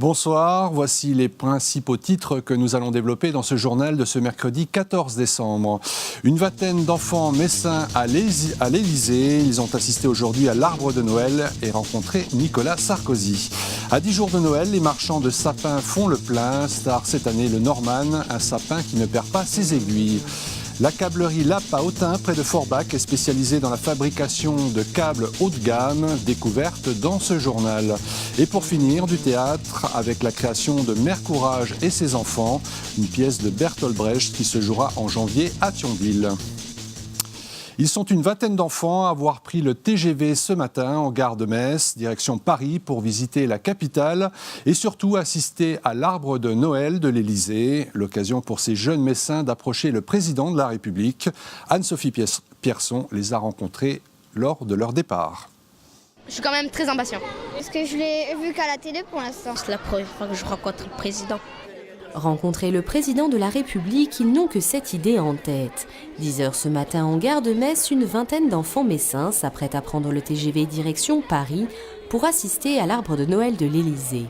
Bonsoir, voici les principaux titres que nous allons développer dans ce journal de ce mercredi 14 décembre. Une vingtaine d'enfants messins à l'Élysée. Ils ont assisté aujourd'hui à l'arbre de Noël et rencontré Nicolas Sarkozy. À 10 jours de Noël, les marchands de sapins font le plein. Star cette année, le Norman, un sapin qui ne perd pas ses aiguilles. La câblerie Lapp à Autun, près de Forbach, est spécialisée dans la fabrication de câbles haut de gamme, découverte dans ce journal. Et pour finir, du théâtre avec la création de Mère Courage et ses enfants, une pièce de Bertolt Brecht qui se jouera en janvier à Thionville. Ils sont une vingtaine d'enfants à avoir pris le TGV ce matin en gare de Metz, direction Paris, pour visiter la capitale et surtout assister à l'arbre de Noël de l'Élysée. L'occasion pour ces jeunes Messins d'approcher le président de la République. Anne-Sophie Pierson les a rencontrés lors de leur départ. Je suis quand même très impatient. Parce que je l'ai vu qu'à la télé pour l'instant. C'est la première fois que je rencontre le président. Rencontrer le président de la République, ils n'ont que cette idée en tête. 10h ce matin en gare de Metz, une vingtaine d'enfants messins s'apprêtent à prendre le TGV direction Paris pour assister à l'arbre de Noël de l'Élysée.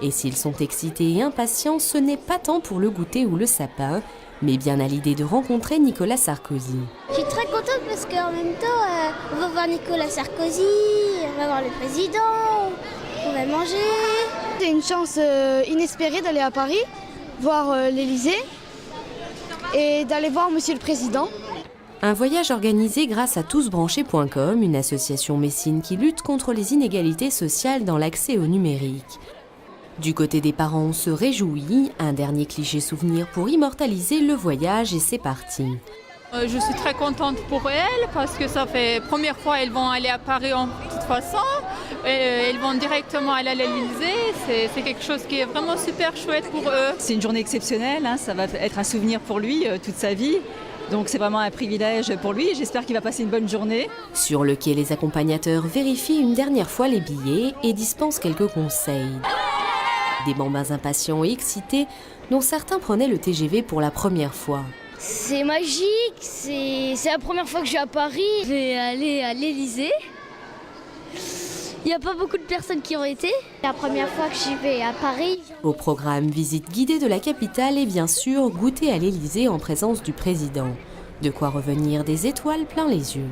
Et s'ils sont excités et impatients, ce n'est pas tant pour le goûter ou le sapin, mais bien à l'idée de rencontrer Nicolas Sarkozy. Je suis très contente parce qu'en même temps, on va voir Nicolas Sarkozy, on va voir le président, on va manger. C'est une chance inespérée d'aller à Paris, voir l'Élysée et d'aller voir Monsieur le Président. Un voyage organisé grâce à tousbranchés.com, une association messine qui lutte contre les inégalités sociales dans l'accès au numérique. Du côté des parents, on se réjouit. Un dernier cliché souvenir pour immortaliser le voyage et c'est parti. Je suis très contente pour elles parce que ça fait la première fois elles vont aller à Paris en toute façon. Elles vont directement aller à l'Élysée. C'est quelque chose qui est vraiment super chouette pour eux. C'est une journée exceptionnelle, hein. Ça va être un souvenir pour lui toute sa vie. Donc c'est vraiment un privilège pour lui. J'espère qu'il va passer une bonne journée. Sur le quai, les accompagnateurs vérifient une dernière fois les billets et dispensent quelques conseils. Des bambins impatients et excités dont certains prenaient le TGV pour la première fois. C'est magique, c'est la première fois que je vais à Paris. Je vais aller à l'Élysée. Il n'y a pas beaucoup de personnes qui ont été. C'est la première fois que j'y vais à Paris. Au programme, visite guidée de la capitale et bien sûr, goûter à l'Élysée en présence du président. De quoi revenir des étoiles plein les yeux.